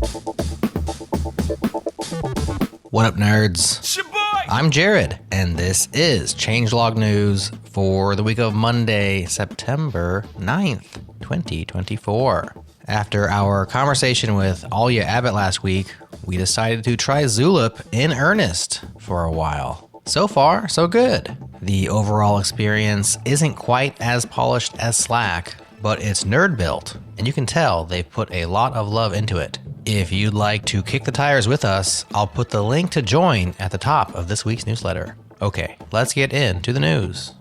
What up, nerds? I'm Jared, and this is Changelog News for the week of Monday, September 9th, 2024. After our conversation with Alia Abbott last week, we decided to try Zulip in earnest for a while. So far, so good. The overall experience isn't quite as polished as Slack, but it's nerd built, and you can tell they've put a lot of love into it. If you'd like to kick the tires with us, I'll put the link to join at the top of this week's newsletter. Okay, let's get into the news.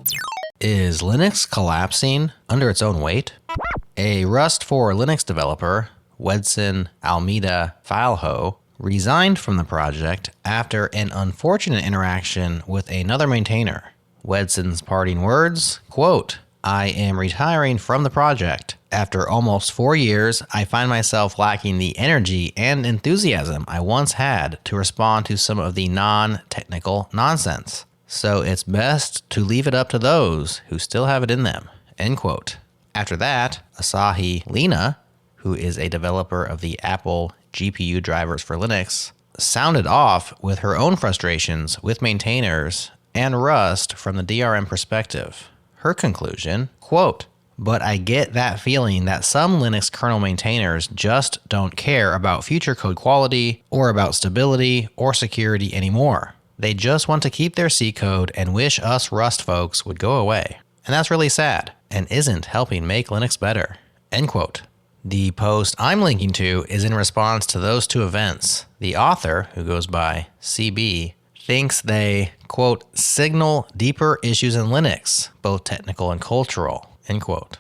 Is Linux collapsing under its own weight? A Rust for Linux developer, Wedson Almeida Filho, resigned from the project after an unfortunate interaction with another maintainer. Wedson's parting words, quote, "I am retiring from the project. After almost 4 years, I find myself lacking the energy and enthusiasm I once had to respond to some of the non-technical nonsense. So it's best to leave it up to those who still have it in them," end quote. After that, Asahi Lina, who is a developer of the Apple GPU drivers for Linux, sounded off with her own frustrations with maintainers and Rust from the DRM perspective. Her conclusion, quote, "But I get that feeling that some Linux kernel maintainers just don't care about future code quality or about stability or security anymore. They just want to keep their C code and wish us Rust folks would go away. And that's really sad and isn't helping make Linux better," end quote. The post I'm linking to is in response to those two events. The author, who goes by CB, thinks they, quote, "signal deeper issues in Linux, both technical and cultural," end quote.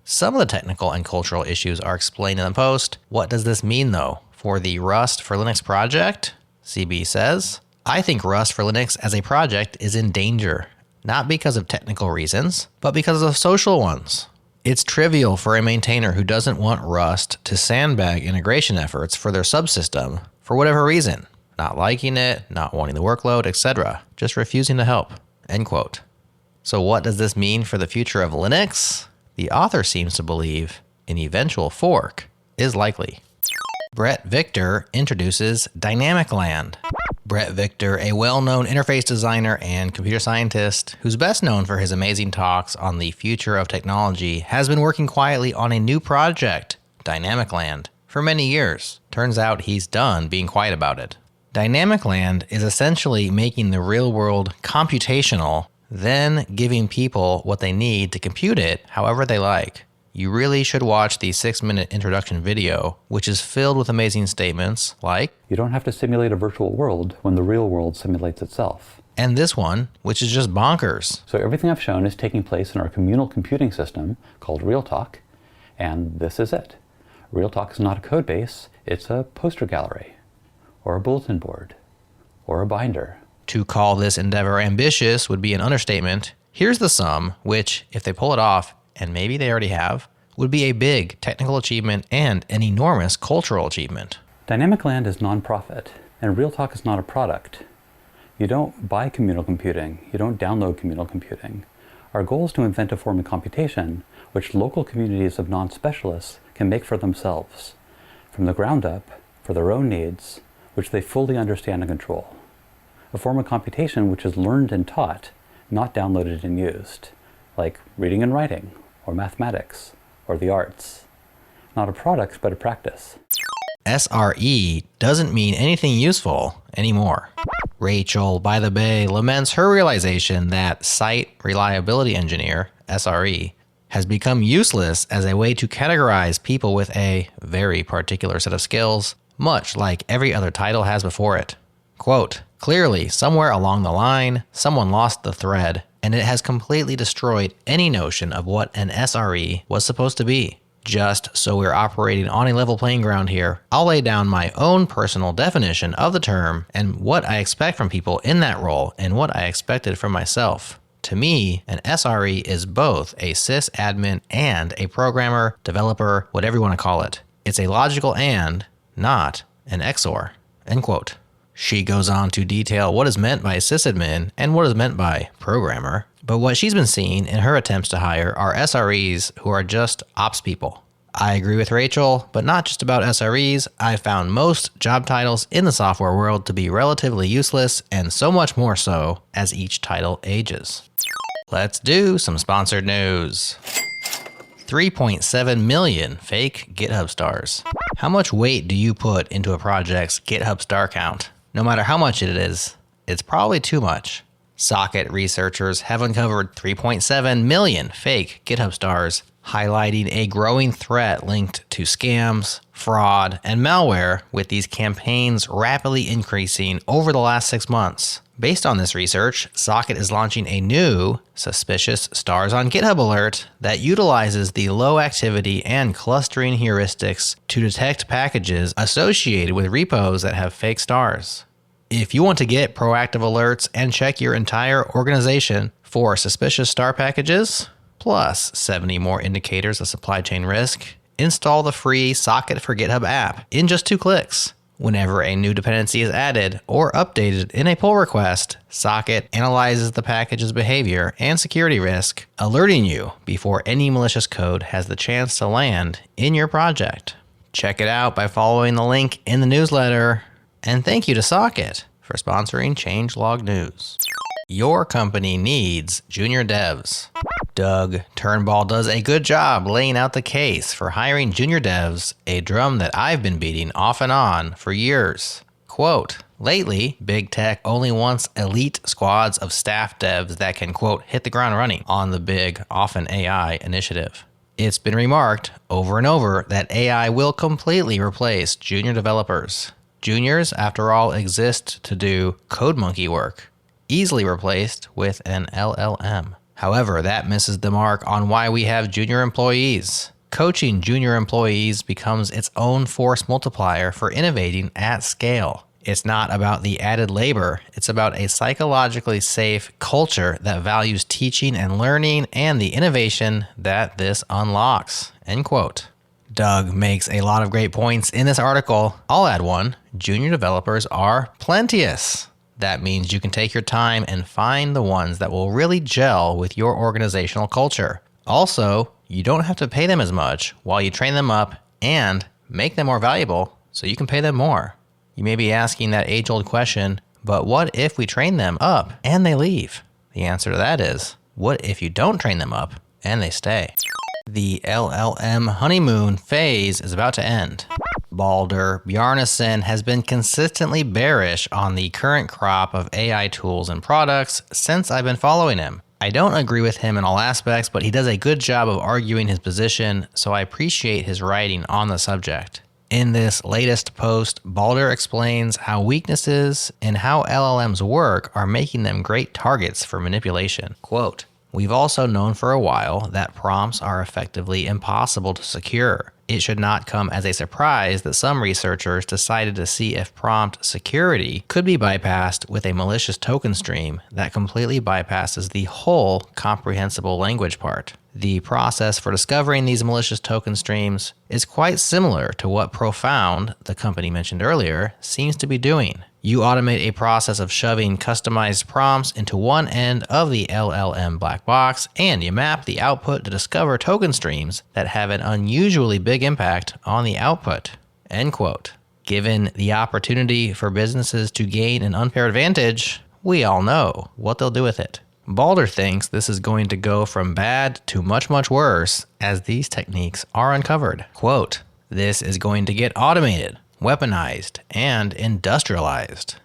Some of the technical and cultural issues are explained in the post. What does this mean, though, for the Rust for Linux project? CB says, "I think Rust for Linux as a project is in danger, not because of technical reasons, but because of social ones. It's trivial for a maintainer who doesn't want Rust to sandbag integration efforts for their subsystem for whatever reason, not liking it, not wanting the workload, etc., just refusing to help," end quote. So what does this mean for the future of Linux? The author seems to believe an eventual fork is likely. Bret Victor introduces Dynamic Land. Bret Victor, a well-known interface designer and computer scientist who's best known for his amazing talks on the future of technology, has been working quietly on a new project, Dynamic Land, for many years. Turns out he's done being quiet about it. Dynamic Land is essentially making the real world computational, then giving people what they need to compute it however they like. You really should watch the 6-minute introduction video, which is filled with amazing statements like, "You don't have to simulate a virtual world when the real world simulates itself." And this one, which is just bonkers. "So everything I've shown is taking place in our communal computing system called RealTalk, and this is it. RealTalk is not a code base, it's a poster gallery, or a bulletin board, or a binder." To call this endeavor ambitious would be an understatement. Here's the sum, which, if they pull it off, and maybe they already have, would be a big technical achievement and an enormous cultural achievement. Dynamic Land is non-profit, and RealTalk is not a product. You don't buy communal computing, you don't download communal computing. Our goal is to invent a form of computation which local communities of non-specialists can make for themselves, from the ground up, for their own needs, which they fully understand and control. A form of computation which is learned and taught, not downloaded and used, like reading and writing, or mathematics, or the arts. Not a product, but a practice. SRE doesn't mean anything useful anymore. Rachel, by the Bay, laments her realization that Site Reliability Engineer, SRE, has become useless as a way to categorize people with a very particular set of skills, much like every other title has before it. Quote, "Clearly, somewhere along the line, someone lost the thread, and it has completely destroyed any notion of what an SRE was supposed to be. Just so we're operating on a level playing ground here, I'll lay down my own personal definition of the term and what I expect from people in that role and what I expected from myself. To me, an SRE is both a sysadmin and a programmer, developer, whatever you want to call it. It's a logical and, not an XOR," end quote. She goes on to detail what is meant by sysadmin and what is meant by programmer, but what she's been seeing in her attempts to hire are SREs who are just ops people. I agree with Rachel, but not just about SREs. I found most job titles in the software world to be relatively useless, and so much more so as each title ages. Let's do some sponsored news. 3.7 million fake GitHub stars. How much weight do you put into a project's GitHub star count? No matter how much it is, it's probably too much. Socket researchers have uncovered 3.7 million fake GitHub stars, highlighting a growing threat linked to scams, fraud, and malware, with these campaigns rapidly increasing over the last 6 months. Based on this research, Socket is launching a new Suspicious Stars on GitHub alert that utilizes the low activity and clustering heuristics to detect packages associated with repos that have fake stars. If you want to get proactive alerts and check your entire organization for suspicious star packages, plus 70 more indicators of supply chain risk, install the free Socket for GitHub app in just 2 clicks. Whenever a new dependency is added or updated in a pull request, Socket analyzes the package's behavior and security risk, alerting you before any malicious code has the chance to land in your project. Check it out by following the link in the newsletter. And thank you to Socket for sponsoring Changelog News. Your company needs junior devs. Doug Turnbull does a good job laying out the case for hiring junior devs, a drum that I've been beating off and on for years. Quote, lately, big tech only wants elite squads of staff devs that can, quote, hit the ground running on the big, often AI initiative. It's been remarked over and over that AI will completely replace junior developers. Juniors, after all, exist to do code monkey work, easily replaced with an LLM. However, that misses the mark on why we have junior employees. Coaching junior employees becomes its own force multiplier for innovating at scale. It's not about the added labor, it's about a psychologically safe culture that values teaching and learning and the innovation that this unlocks. End quote. Doug makes a lot of great points in this article. I'll add one. Junior developers are plenteous. That means you can take your time and find the ones that will really gel with your organizational culture. Also, you don't have to pay them as much while you train them up and make them more valuable so you can pay them more. You may be asking that age-old question, but what if we train them up and they leave? The answer to that is, what if you don't train them up and they stay? The LLM honeymoon phase is about to end. Baldur Bjarnason has been consistently bearish on the current crop of AI tools and products since I've been following him. I don't agree with him in all aspects, but he does a good job of arguing his position, so I appreciate his writing on the subject. In this latest post, Baldur explains how weaknesses in how LLMs work are making them great targets for manipulation. Quote, we've also known for a while that prompts are effectively impossible to secure. It should not come as a surprise that some researchers decided to see if prompt security could be bypassed with a malicious token stream that completely bypasses the whole comprehensible language part. The process for discovering these malicious token streams is quite similar to what Profound, the company mentioned earlier, seems to be doing. You automate a process of shoving customized prompts into one end of the LLM black box, and you map the output to discover token streams that have an unusually big impact on the output. End quote. Given the opportunity for businesses to gain an unfair advantage, we all know what they'll do with it. Baldur thinks this is going to go from bad to much, much worse as these techniques are uncovered. Quote, this is going to get automated, weaponized, and industrialized.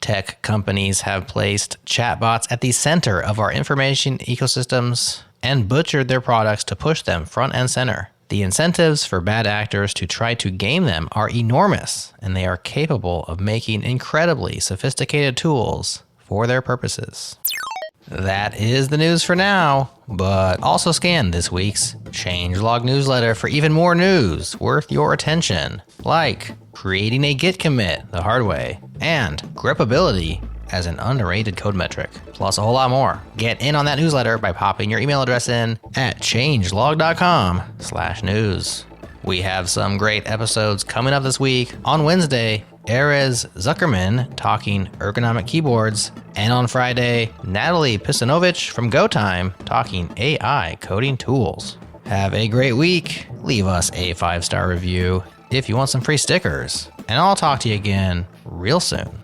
Tech companies have placed chatbots at the center of our information ecosystems and butchered their products to push them front and center. The incentives for bad actors to try to game them are enormous, and they are capable of making incredibly sophisticated tools for their purposes. That is the news for now, but also scan this week's Changelog newsletter for even more news worth your attention, like creating a Git commit the hard way, and gripability as an underrated code metric, plus a whole lot more. Get in on that newsletter by popping your email address in at changelog.com/news. We have some great episodes coming up this week. On Wednesday, Erez Zuckerman talking ergonomic keyboards, and on Friday, Natalie Pisanovich from GoTime talking AI coding tools. Have a great week. Leave us a 5-star review if you want some free stickers. And I'll talk to you again real soon.